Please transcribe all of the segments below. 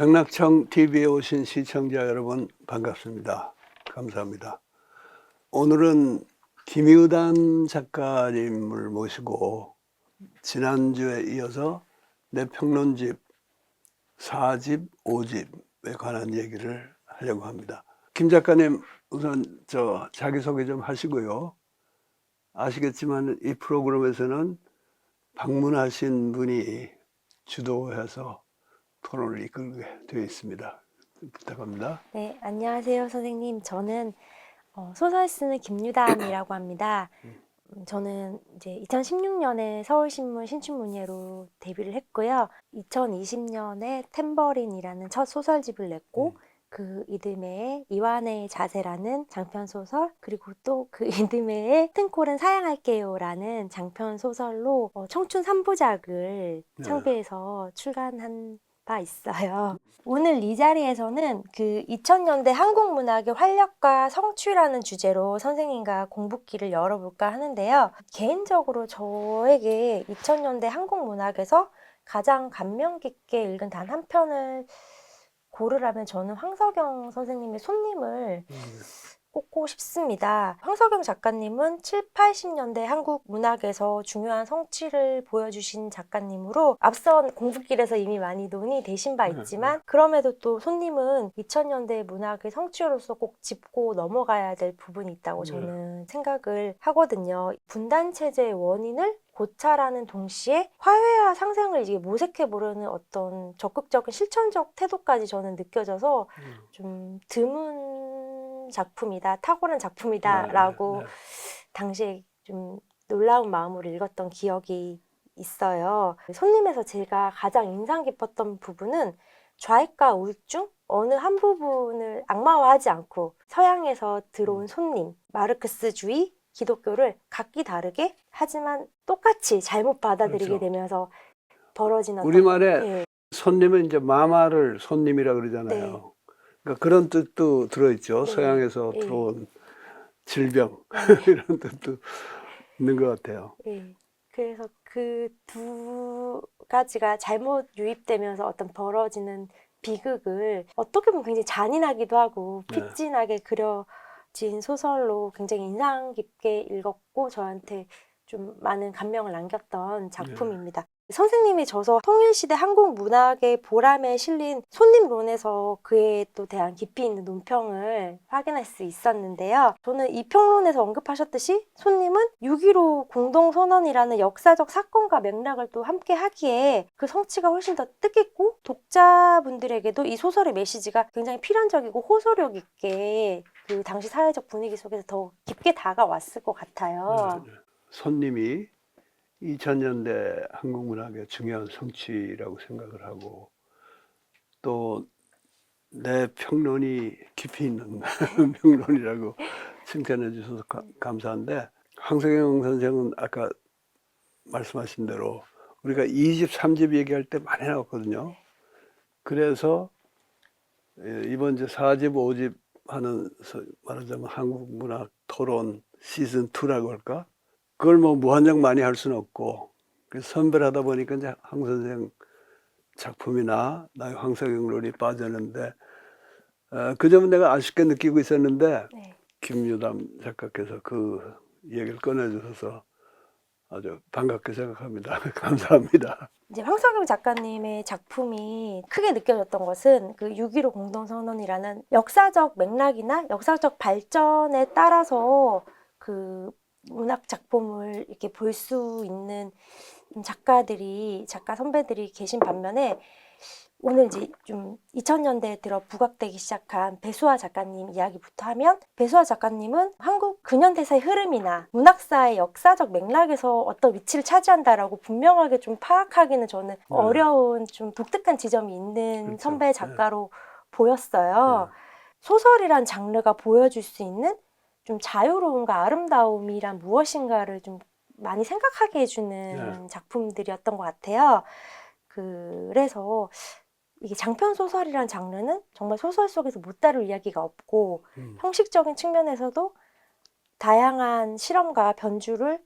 백낙청 TV에 오신 시청자 여러분 반갑습니다. 감사합니다. 오늘은 김유단 작가님을 모시고 지난주에 이어서 내 평론집 4집, 5집에 관한 얘기를 하려고 합니다. 김 작가님 우선 자기소개 좀 하시고요. 아시겠지만 이 프로그램에서는 방문하신 분이 주도해서 토론을 이끌게 되어 있습니다. 부탁합니다. 네, 안녕하세요, 선생님. 저는 소설 쓰는 김유담이라고 합니다. 저는 이제 2016년에 서울신문 신춘문예로 데뷔를 했고요. 2020년에 탬버린이라는 첫 소설집을 냈고 그 이듬해에 이완의 자세라는 장편 소설, 그리고 또 그 이듬해에 튼콜은 사양할게요라는 장편 소설로 청춘 3부작을 창비해서 출간한 바 있어요. 오늘 이 자리에서는 그 2000년대 한국 문학의 활력과 성취라는 주제로 선생님과 공부기를 열어볼까 하는데요. 개인적으로 저에게 2000년대 한국 문학에서 가장 감명 깊게 읽은 단 한 편을 고르라면 저는 황석영 선생님의 손님을 꼽고 싶습니다. 황석영 작가님은 7, 80년대 한국 문학에서 중요한 성취를 보여주신 작가님으로 앞선 공부길에서 이미 많이 논의되신 바 있지만 그럼에도 또 손님은 2000년대 문학의 성취로서 꼭 짚고 넘어가야 될 부분이 있다고 저는 생각을 하거든요. 분단체제의 원인을 고찰하는 동시에 화해와 상생을 이제 모색해 보려는 어떤 적극적인 실천적 태도까지 저는 느껴져서 좀 드문 작품이다, 탁월한 작품이다라고 당시에 좀 놀라운 마음으로 읽었던 기억이 있어요. 손님에서 제가 가장 인상 깊었던 부분은 좌익과 우익 중 어느 한 부분을 악마화하지 않고 서양에서 들어온 손님, 마르크스주의, 기독교를 각기 다르게 하지만 똑같이 잘못 받아들이게 되면서 벌어진 어떤 우리말에 손님은 이제 마마를 손님이라 그러잖아요. 그러니까 그런 뜻도 들어있죠. 서양에서 들어온 질병 이런 뜻도 있는 것 같아요. 그래서 그 두 가지가 잘못 유입되면서 어떤 벌어지는 비극을 어떻게 보면 굉장히 잔인하기도 하고 픽진하게 그려진 소설로 굉장히 인상 깊게 읽었고 저한테 좀 많은 감명을 남겼던 작품입니다. 선생님이 저서 통일시대 한국 문학의 보람에 실린 손님론에서 그에 또 대한 깊이 있는 논평을 확인할 수 있었는데요. 저는 이 평론에서 언급하셨듯이 손님은 6.15 공동선언이라는 역사적 사건과 맥락을 또 함께 하기에 그 성취가 훨씬 더 뜻깊고 독자분들에게도 이 소설의 메시지가 굉장히 필연적이고 호소력 있게 그 당시 사회적 분위기 속에서 더 깊게 다가왔을 것 같아요. 손님이 2000년대 한국 문학의 중요한 성취라고 생각을 하고 또 내 평론이 깊이 있는 평론이라고 칭찬해 주셔서 감사한데 황석영 선생은 아까 말씀하신 대로 우리가 2집, 3집 얘기할 때 많이 나왔거든요. 그래서 이번 이제 4집, 5집 하는 말하자면 한국 문학 토론 시즌 2라고 할까? 그걸 뭐 무한정 많이 할 수는 없고 그래서 선별하다 보니까 이제 황 선생 작품이나 나의 황석영론이 빠졌는데 그 점은 내가 아쉽게 느끼고 있었는데 김유담 작가께서 그 얘기를 꺼내주셔서 아주 반갑게 생각합니다. 감사합니다. 이제 황석영 작가님의 작품이 크게 느껴졌던 것은 그 6.15 공동선언이라는 역사적 맥락이나 역사적 발전에 따라서 그 문학 작품을 이렇게 볼 수 있는 작가 선배들이 계신 반면에 오늘 이제 좀 2000년대에 들어 부각되기 시작한 배수아 작가님 이야기부터 하면 배수아 작가님은 한국 근현대사의 흐름이나 문학사의 역사적 맥락에서 어떤 위치를 차지한다라고 분명하게 좀 파악하기는 저는 어려운 좀 독특한 지점이 있는 선배 작가로 보였어요. 소설이란 장르가 보여줄 수 있는 좀 자유로움과 아름다움이란 무엇인가를 좀 많이 생각하게 해주는 작품들이었던 것 같아요. 그래서 이게 장편 소설이란 장르는 정말 소설 속에서 못 다룰 이야기가 없고 형식적인 측면에서도 다양한 실험과 변주를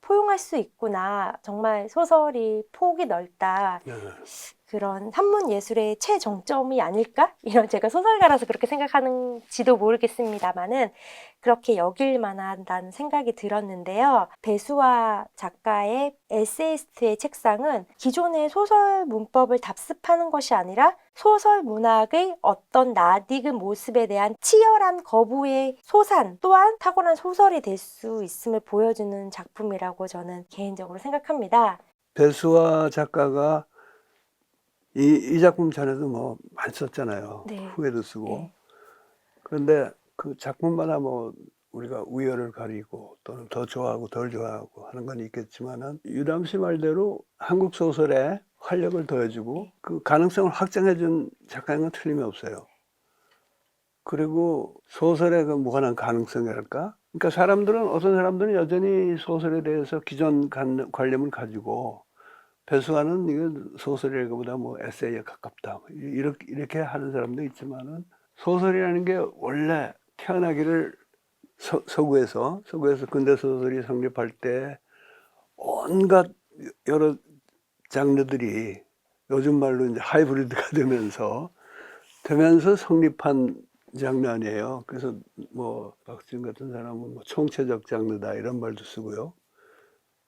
포용할 수 있구나. 정말 소설이 폭이 넓다. 그런 한문 예술의 최정점이 아닐까? 이런 제가 소설가라서 그렇게 생각하는지도 모르겠습니다만은 그렇게 여길 만하다는 생각이 들었는데요. 배수아 작가의 에세이스트의 책상은 기존의 소설 문법을 답습하는 것이 아니라 소설 문학의 어떤 낯익은 모습에 대한 치열한 거부의 소산 또한 탁월한 소설이 될 수 있음을 보여주는 작품이라고 저는 개인적으로 생각합니다. 배수아 작가가 이 작품 전에도 뭐 많이 썼잖아요. 네. 후에도 쓰고. 네. 그런데 그 작품마다 뭐 우리가 우열을 가리고 또는 더 좋아하고 덜 좋아하고 하는 건 있겠지만은 유담 씨 말대로 한국 소설에 활력을 더해주고 그 가능성을 확장해준 작가인 건 틀림이 없어요. 그리고 소설의 그 무한한 가능성이랄까? 그러니까 어떤 사람들은 여전히 소설에 대해서 기존 관념을 가지고 배수아는 이거 소설이라기보다 뭐 에세이에 가깝다. 이렇게 하는 사람도 있지만은 소설이라는 게 원래 태어나기를 서구에서 근대 소설이 성립할 때 온갖 여러 장르들이 요즘 말로 이제 하이브리드가 되면서 성립한 장르 아니에요. 그래서 뭐 박지훈 같은 사람은 뭐 총체적 장르다 이런 말도 쓰고요.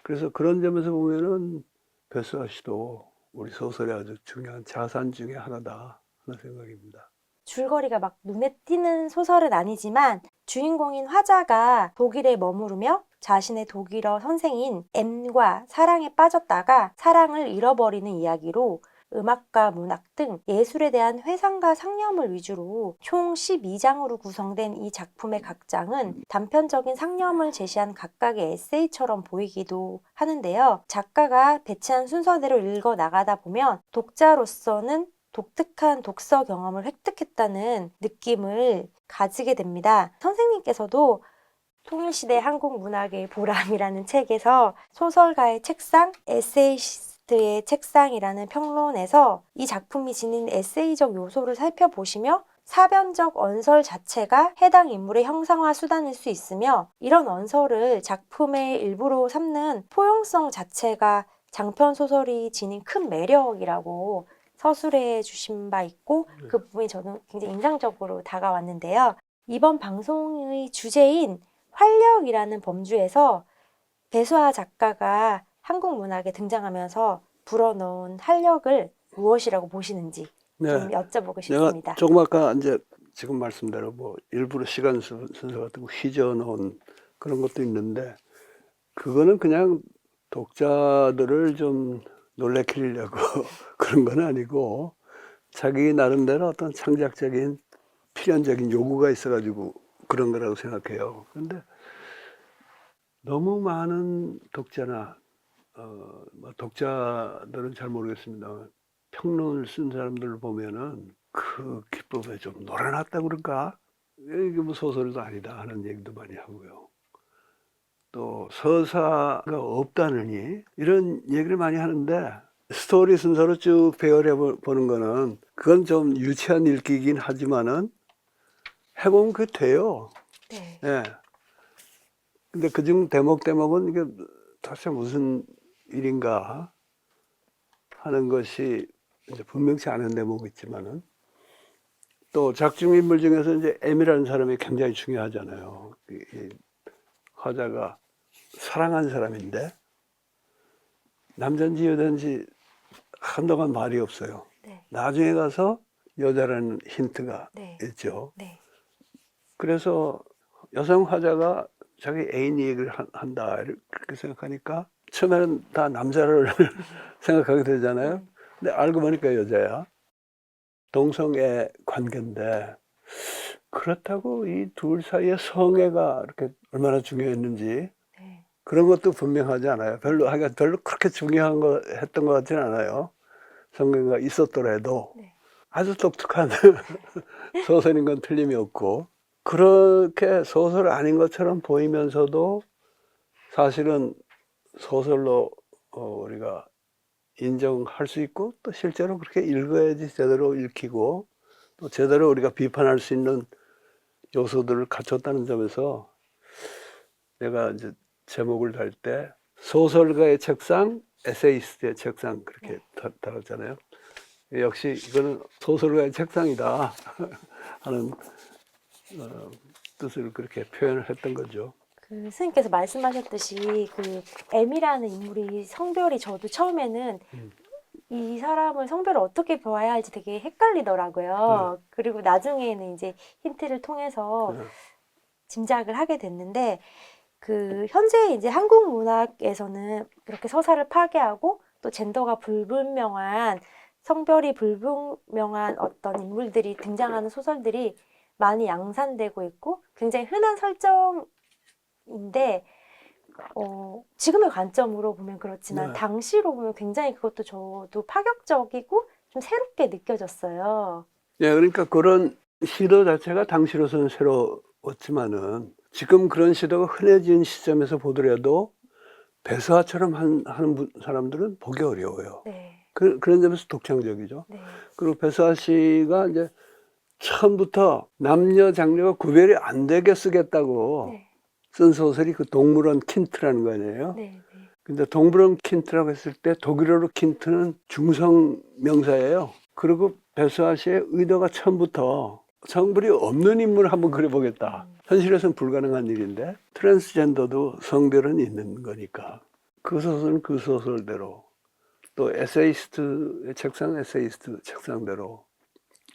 그래서 그런 점에서 보면은 배수아 씨도 우리 소설의 아주 중요한 자산 중에 하나다 하는 생각입니다. 줄거리가 막 눈에 띄는 소설은 아니지만 주인공인 화자가 독일에 머무르며 자신의 독일어 선생인 M과 사랑에 빠졌다가 사랑을 잃어버리는 이야기로 음악과 문학 등 예술에 대한 회상과 상념을 위주로 총 12장으로 구성된 이 작품의 각 장은 단편적인 상념을 제시한 각각의 에세이처럼 보이기도 하는데요. 작가가 배치한 순서대로 읽어 나가다 보면 독자로서는 독특한 독서 경험을 획득했다는 느낌을 가지게 됩니다. 선생님께서도 통일시대 한국 문학의 보람이라는 책에서 소설가의 책상, 에세이스트의 책상이라는 평론에서 이 작품이 지닌 에세이적 요소를 살펴보시며 사변적 언설 자체가 해당 인물의 형상화 수단일 수 있으며 이런 언설을 작품의 일부로 삼는 포용성 자체가 장편 소설이 지닌 큰 매력이라고 서술해 주신 바 있고 그 부분이 저는 굉장히 인상적으로 다가왔는데요. 이번 방송의 주제인 활력이라는 범주에서 배수아 작가가 한국 문학에 등장하면서 불어넣은 활력을 무엇이라고 보시는지 좀 여쭤보고 내가 싶습니다. 조금 아까 이제 지금 말씀대로 뭐 일부러 시간 순서 같은 거 휘저 놓은 그런 것도 있는데 그거는 그냥 독자들을 좀 놀래키려고 그런 건 아니고 자기 나름대로 어떤 창작적인 필연적인 요구가 있어가지고 그런 거라고 생각해요. 그런데 너무 많은 독자나 뭐 독자들은 잘 모르겠습니다. 평론을 쓴 사람들을 보면은 그 기법에 좀 놀아났다 그럴까? 이게 뭐 소설도 아니다 하는 얘기도 많이 하고요. 또 서사가 없다느니 이런 얘기를 많이 하는데 스토리 순서로 쭉 배열해 보는 거는 그건 좀 유치한 읽기긴 하지만은 해보면 그게 돼요. 네. 예. 근데 그중 대목은 이게 도대체 무슨 일인가 하는 것이 이제 분명치 않은 대목이 있지만은 또 작중 인물 중에서 이제 M이라는 사람이 굉장히 중요하잖아요. 이 화자가 사랑한 사람인데 남자인지 여자인지 한동안 말이 없어요. 네. 나중에 가서 여자라는 힌트가 네. 있죠. 네. 그래서 여성 화자가 자기 애인 얘기를 한다 그렇게 생각하니까 처음에는 다 남자를 생각하게 되잖아요. 근데 알고 보니까 여자야. 동성애 관계인데 그렇다고 이 둘 사이의 성애가 이렇게 얼마나 중요했는지 네. 그런 것도 분명하지 않아요. 별로 그렇게 중요한 거 했던 것 같지는 않아요. 성애가 있었더라도 네. 아주 독특한 소설인 건 틀림이 없고 그렇게 소설 아닌 것처럼 보이면서도 사실은 소설로 우리가 인정할 수 있고 또 실제로 그렇게 읽어야지 제대로 읽히고 또 제대로 우리가 비판할 수 있는 요소들을 갖췄다는 점에서 내가 이제 제목을 달 때 소설가의 책상, 에세이스트의 책상 그렇게 달았잖아요. 역시 이거는 소설가의 책상이다 하는 뜻을 그렇게 표현을 했던 거죠. 그 선생님께서 말씀하셨듯이 그 M이라는 인물이 성별이 저도 처음에는 이 사람을 성별을 어떻게 보아야 할지 되게 헷갈리더라고요. 그리고 나중에는 이제 힌트를 통해서 짐작을 하게 됐는데 그 현재 이제 한국 문학에서는 그렇게 서사를 파괴하고 또 젠더가 불분명한 성별이 불분명한 어떤 인물들이 등장하는 소설들이 많이 양산되고 있고 굉장히 흔한 설정인데 지금의 관점으로 보면 그렇지만 네. 당시로 보면 굉장히 그것도 저도 파격적이고 좀 새롭게 느껴졌어요. 예, 그러니까 그런 시도 자체가 당시로서는 새로웠지만은 지금 그런 시도가 흔해진 시점에서 보더라도 배수아처럼 하는 사람들은 보기 어려워요. 네, 그런 점에서 독창적이죠. 네, 그리고 배수아 씨가 이제 처음부터 남녀 장르가 구별이 안 되게 쓰겠다고 네, 쓴 소설이 그 동물원 킨트라는 거 아니에요. 네, 네. 근데 동물원 킨트라고 했을 때 독일어로 킨트는 중성 명사예요. 그리고 배수아 씨의 의도가 처음부터 성별이 없는 인물을 한번 그려보겠다. 현실에서는 불가능한 일인데 트랜스젠더도 성별은 있는 거니까 그 소설은 그 소설대로 또 에세이스트의 책상 에세이스트 책상대로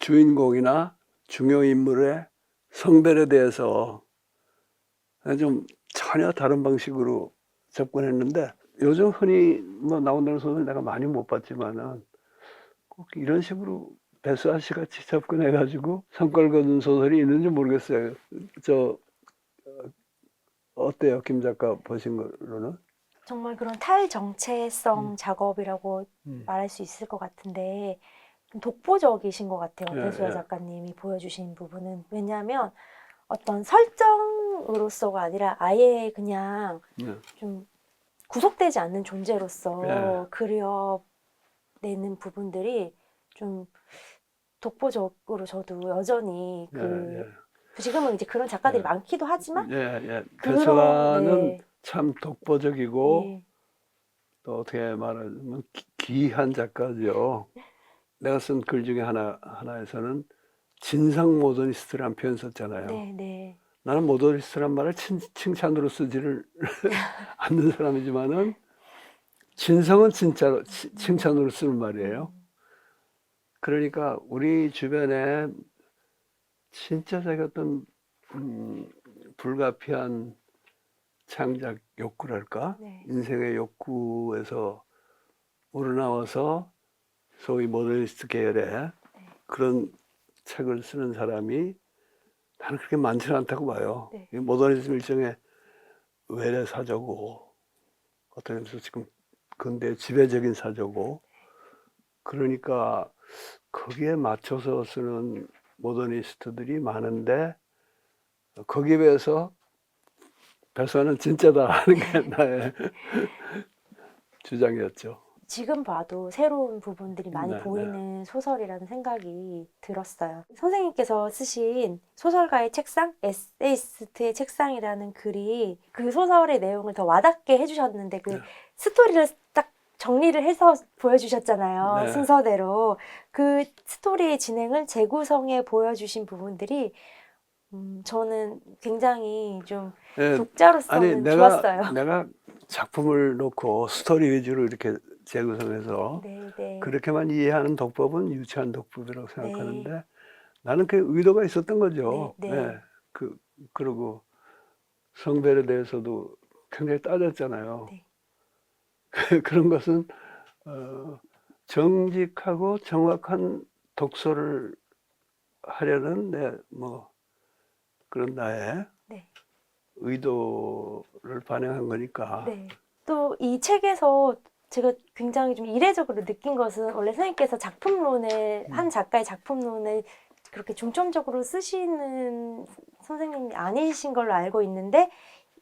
주인공이나 중요 인물의 성별에 대해서 좀 전혀 다른 방식으로 접근했는데 요즘 흔히 뭐 나온다는 소설 내가 많이 못 봤지만은 꼭 이런 식으로 배수아 씨 같이 접근해가지고 성과를 거둔 소설이 있는지 모르겠어요. 어때요, 김 작가 보신 거로는? 정말 그런 탈정체성 작업이라고 음. 말할 수 있을 것 같은데 좀 독보적이신 것 같아요. 예, 배수아 예. 작가님이 보여주신 부분은. 왜냐하면 어떤 설정으로서가 아니라 아예 그냥 예. 좀 구속되지 않는 존재로서 예. 그려내는 부분들이 좀 독보적으로 저도 여전히 예, 지금은 이제 그런 작가들이 예. 많기도 하지만 예, 예. 그런 배수아는 참 독보적이고 네, 또 어떻게 말하면 기이한 작가죠. 내가 쓴 글 중에 하나에서는 진상 모더니스트라는 표현 썼잖아요. 네, 네, 나는 모더니스트란 말을 칭찬으로 쓰지를 않는 사람이지만은 진성은 진짜로 칭찬으로 쓰는 말이에요. 그러니까 우리 주변에 진짜 자기 어떤 불가피한 창작 욕구랄까? 네, 인생의 욕구에서 우러나와서 소위 모더니스트 계열의 그런 책을 쓰는 사람이 나는 그렇게 많지는 않다고 봐요. 네. 이 모더니즘 일종의 외래 사조고 어떤 의미에서 지금 근대 지배적인 사조고 그러니까 거기에 맞춰서 쓰는 모더니스트들이 많은데 거기에 비해서 배수아는 진짜다 하는 게 나의 주장이었죠. 지금 봐도 새로운 부분들이 많이 네, 네. 보이는 소설이라는 생각이 들었어요. 선생님께서 쓰신 소설가의 책상, 에세이스트의 책상이라는 글이 그 소설의 내용을 더 와닿게 해주셨는데 그 네. 스토리를 딱 정리를 해서 보여주셨잖아요. 네. 순서대로. 그 스토리의 진행을 재구성해 보여주신 부분들이 저는 굉장히 좀 예, 아니 독자로서는 좋았어요. 내가 작품을 놓고 스토리 위주로 이렇게 재구성해서 네, 네. 그렇게만 이해하는 독법은 유치한 독법이라고 네. 생각하는데 나는 그 의도가 있었던 거죠. 네, 네. 예, 그리고 성별에 대해서도 굉장히 따졌잖아요. 네. 그런 것은 정직하고 정확한 독서를 하려는 뭐 그런 나의 네. 의도를 반영한 거니까. 네. 또 이 책에서 제가 굉장히 좀 이례적으로 느낀 것은 원래 선생님께서 작품론을 한 작가의 작품론을 그렇게 중점적으로 쓰시는 선생님이 아니신 걸로 알고 있는데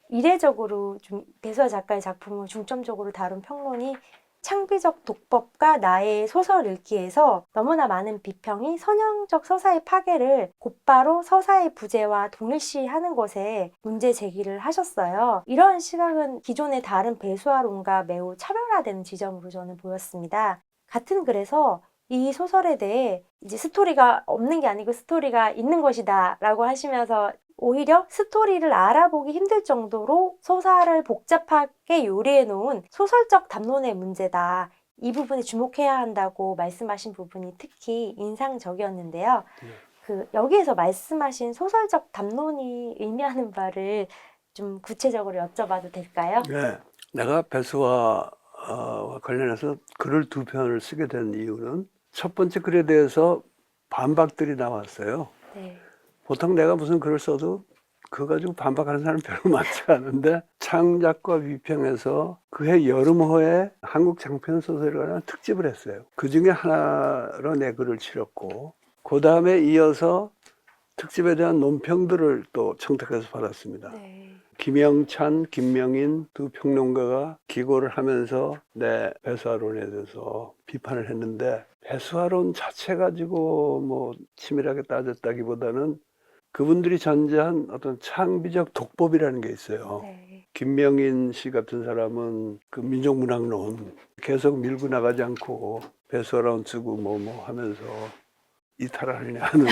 이례적으로 좀 배수아 작가의 작품을 중점적으로 다룬 평론이 창비적 독법과 나의 소설 읽기에서 너무나 많은 비평이 선형적 서사의 파괴를 곧바로 서사의 부재와 동일시하는 것에 문제 제기를 하셨어요. 이런 시각은 기존의 다른 배수아론과 매우 차별화되는 지점으로 저는 보였습니다. 같은 글에서 이 소설에 대해 이제 스토리가 없는 게 아니고 스토리가 있는 것이다 라고 하시면서 오히려 스토리를 알아보기 힘들 정도로 소설을 복잡하게 요리해 놓은 소설적 담론의 문제다. 이 부분에 주목해야 한다고 말씀하신 부분이 특히 인상적이었는데요. 여기에서 말씀하신 소설적 담론이 의미하는 바를 좀 구체적으로 여쭤봐도 될까요? 네. 내가 배수와 관련해서 글을 2편을 쓰게 된 이유는 첫 번째 글에 대해서 반박들이 나왔어요. 네. 보통 내가 무슨 글을 써도 그거 가지고 반박하는 사람 별로 많지 않은데 창작과 비평에서 그해 여름호에 한국 장편 소설에 관한 특집을 했어요. 그 중에 하나로 내 글을 실었고 그 다음에 이어서 특집에 대한 논평들을 또 청탁해서 받았습니다. 네. 김영찬, 김명인 두 평론가가 기고를 하면서 내 배수아론에 대해서 비판을 했는데 배수아론 자체 가지고 뭐 치밀하게 따졌다기보다는 그분들이 전제한 어떤 창비적 독법이라는 게 있어요. 네. 김명인 씨 같은 사람은 그 민족문학론 계속 밀고 나가지 않고 배수아론 쓰고 뭐 하면서 이탈하느냐 하는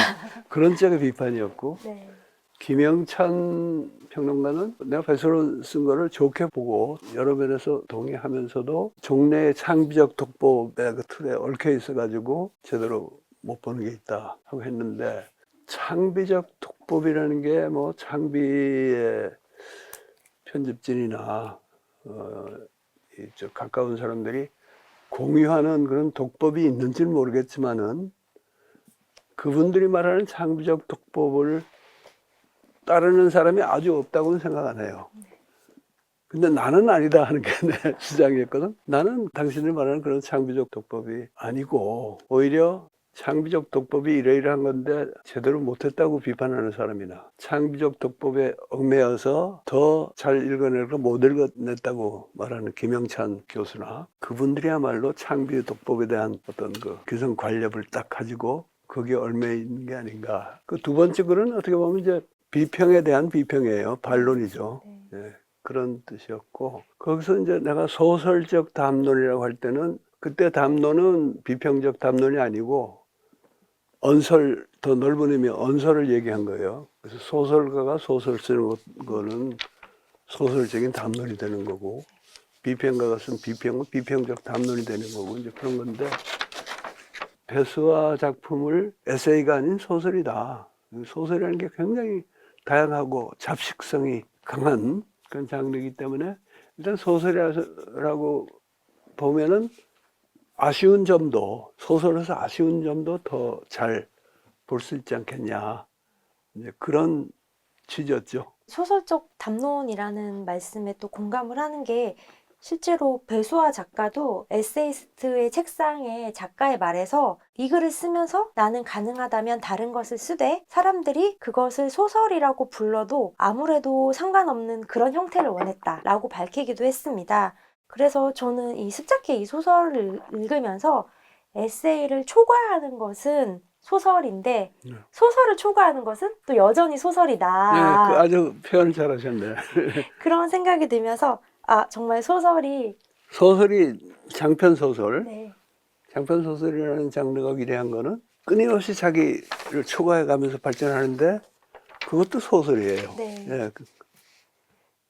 그런 쪽의 비판이었고 네. 김영찬 평론가는 내가 배수아론 쓴 거를 좋게 보고 여러 면에서 동의하면서도 종래의 창비적 독법의 그 틀에 얽혀 있어가지고 제대로 못 보는 게 있다 하고 했는데 창비적 독법이라는 게 뭐 창비의 편집진이나 이쪽 가까운 사람들이 공유하는 그런 독법이 있는지는 모르겠지만은 그분들이 말하는 창비적 독법을 따르는 사람이 아주 없다고는 생각 안 해요. 근데 나는 아니다 하는 게 내 주장이었거든. 나는 당신들이 말하는 그런 창비적 독법이 아니고 오히려 창비적 독법이 이러이러한 건데 제대로 못했다고 비판하는 사람이나 창비적 독법에 얽매여서 더 잘 읽어내고 못 읽어냈다고 말하는 김영찬 교수나 그분들이야말로 창비 독법에 대한 어떤 그 기성 관념을 딱 가지고 거기에 얽매여 있는 게 아닌가. 그 두 번째 글은 어떻게 보면 이제 비평에 대한 비평이에요. 반론이죠. 예, 그런 뜻이었고 거기서 이제 내가 소설적 담론이라고 할 때는 그때 담론은 비평적 담론이 아니고 언설, 더 넓은 의미의 언설을 얘기한 거예요. 그래서 소설가가 소설 쓰는 거는 소설적인 담론이 되는 거고 비평가가 쓴 비평은 비평적 담론이 되는 거고 이제 그런 건데 배수아 작품을 에세이가 아닌 소설이다. 소설이라는 게 굉장히 다양하고 잡식성이 강한 그런 장르이기 때문에 일단 소설이라고 보면은 아쉬운 점도 소설에서 아쉬운 점도 더 잘 볼 수 있지 않겠냐 이제 그런 취지였죠. 소설적 담론이라는 말씀에 또 공감을 하는 게 실제로 배수아 작가도 에세이스트의 책상에 작가의 말에서 이 글을 쓰면서 나는 가능하다면 다른 것을 쓰되 사람들이 그것을 소설이라고 불러도 아무래도 상관없는 그런 형태를 원했다라고 밝히기도 했습니다. 그래서 저는 이 습작의 이 소설을 읽으면서 에세이를 초과하는 것은 소설인데 소설을 초과하는 것은 또 여전히 소설이다. 네, 아주 표현을 잘하셨네. 그런 생각이 들면서 아 정말 소설이 장편 소설, 네. 장편 소설이라는 장르가 위대한 거는 끊임없이 자기를 초과해가면서 발전하는데 그것도 소설이에요. 네. 예,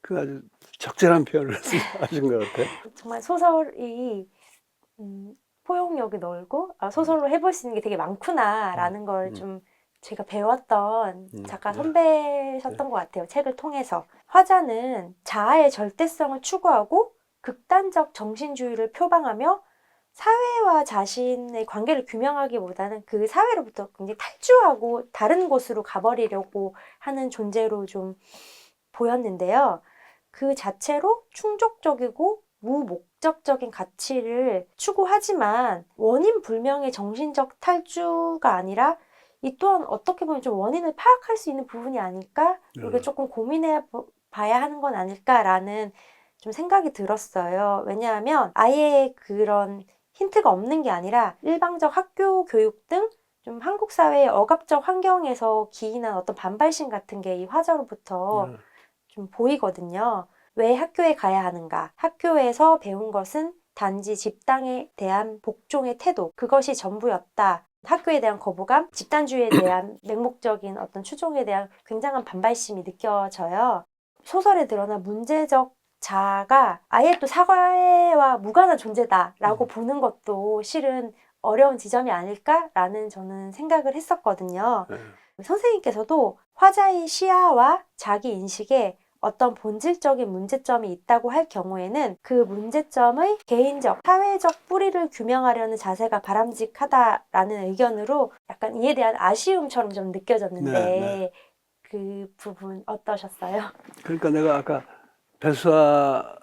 그 아주 적절한 표현을 하신 것 같아요. 정말 소설이 포용력이 넓고 소설로 해볼 수 있는 게 되게 많구나라는 걸 좀 제가 배웠던 작가 선배셨던 것 같아요. 책을 통해서. 화자는 자아의 절대성을 추구하고 극단적 정신주의를 표방하며 사회와 자신의 관계를 규명하기보다는 그 사회로부터 굉장히 탈주하고 다른 곳으로 가버리려고 하는 존재로 좀 보였는데요. 그 자체로 충족적이고 무목적적인 가치를 추구하지만 원인 불명의 정신적 탈주가 아니라 이 또한 어떻게 보면 좀 원인을 파악할 수 있는 부분이 아닐까? 이걸 조금 고민해 봐야 하는 건 아닐까라는 좀 생각이 들었어요. 왜냐하면 아예 그런 힌트가 없는 게 아니라 일방적 학교 교육 등 좀 한국 사회의 억압적 환경에서 기인한 어떤 반발심 같은 게 이 화자로부터 좀 보이거든요. 왜 학교에 가야 하는가? 학교에서 배운 것은 단지 집단에 대한 복종의 태도, 그것이 전부였다. 학교에 대한 거부감, 집단주의에 대한 맹목적인 어떤 추종에 대한 굉장한 반발심이 느껴져요. 소설에 드러난 문제적 자아가 아예 또 사회와 무관한 존재다라고 보는 것도 실은 어려운 지점이 아닐까라는 저는 생각을 했었거든요. 네. 선생님께서도 화자의 시야와 자기 인식에 어떤 본질적인 문제점이 있다고 할 경우에는 그 문제점의 개인적, 사회적 뿌리를 규명하려는 자세가 바람직하다라는 의견으로 약간 이에 대한 아쉬움처럼 좀 느껴졌는데 네. 그 부분 어떠셨어요? 그러니까 내가 아까 배수아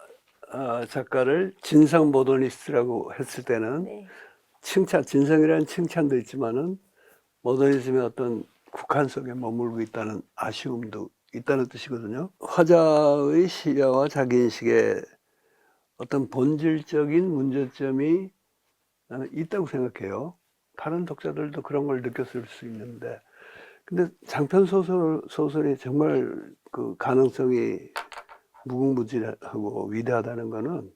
작가를 진상 모더니스트라고 했을 때는 네. 칭찬, 진상이라는 칭찬도 있지만은 모더니즘의 어떤 국한 속에 머물고 있다는 아쉬움도 있다는 뜻이거든요. 화자의 시야와 자기인식에 어떤 본질적인 문제점이 나는 있다고 생각해요. 다른 독자들도 그런 걸 느꼈을 수 있는데, 근데 장편 소설이 정말 그 가능성이 무궁무진하고 위대하다는 거는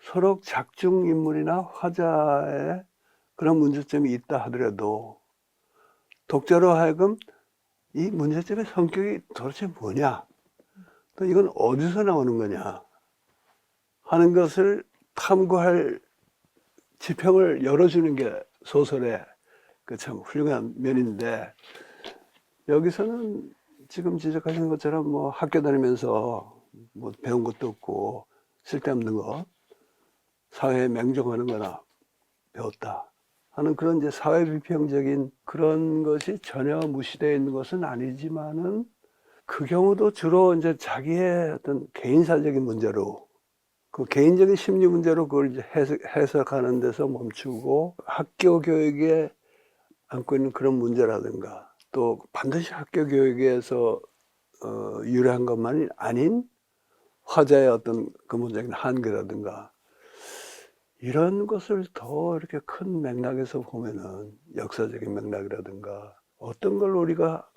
서로 작중 인물이나 화자의 그런 문제점이 있다 하더라도 독자로 하여금 이 문제점의 성격이 도대체 뭐냐, 또 이건 어디서 나오는 거냐 하는 것을 탐구할 지평을 열어주는 게 소설의 그 참 훌륭한 면인데, 여기서는 지금 지적하시는 것처럼 뭐 학교 다니면서 뭐 배운 것도 없고 쓸데없는 거, 사회에 맹종하는 거나 배웠다 하는 그런 이제 사회 비평적인 그런 것이 전혀 무시되어 있는 것은 아니지만은, 그 경우도 주로 이제 자기의 어떤 개인사적인 문제로, 그 개인적인 심리 문제로 그걸 이제 해석하는 데서 멈추고, 학교 교육에 안고 있는 그런 문제라든가, 또 반드시 학교 교육에서 유래한 것만이 아닌 화자의 어떤 근본적인 한계라든가, 이런 것을 더 이렇게 큰 맥락에서 보면은 역사적인 맥락이라든가 어떤 걸 우리가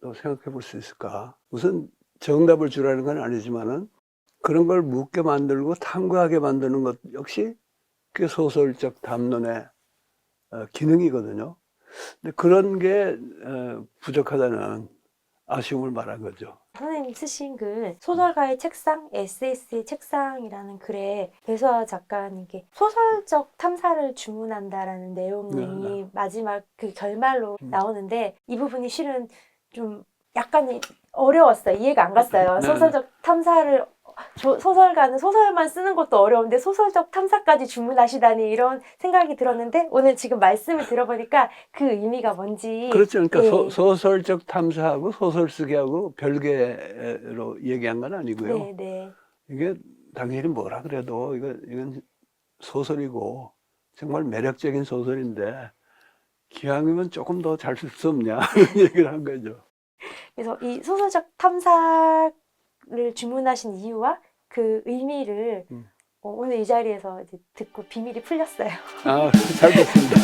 또 생각해 볼 수 있을까. 우선 정답을 주라는 건 아니지만은 그런 걸 묻게 만들고 탐구하게 만드는 것 역시 그 소설적 담론의 기능이거든요. 근데 그런 게 부족하다는 아쉬움을 말한 거죠. 선생님이 쓰신 글 소설가의 책상, 에세이스트의 책상이라는 글에 배수아 작가님께 소설적 탐사를 주문한다라는 내용이 마지막 그 결말로 나오는데, 이 부분이 실은 좀 약간 어려웠어요. 이해가 안 갔어요. 네. 소설적 탐사를 소설가는 소설만 쓰는 것도 어려운데 소설적 탐사까지 주문하시다니, 이런 생각이 들었는데 오늘 지금 말씀을 들어보니까 그 의미가 뭔지. 그렇죠. 그러니까 예. 소설적 탐사하고 소설 쓰기하고 별개로 얘기한 건 아니고요. 네, 네. 이게 당연히 뭐라 그래도 이건 소설이고 정말 매력적인 소설인데 기왕이면 조금 더 잘 쓸 수 없냐 하는 얘기를 한 거죠. 그래서 이 소설적 탐사를 주문하신 이유와 그 의미를 오늘 이 자리에서 이제 듣고 비밀이 풀렸어요. 잘 됐습니다.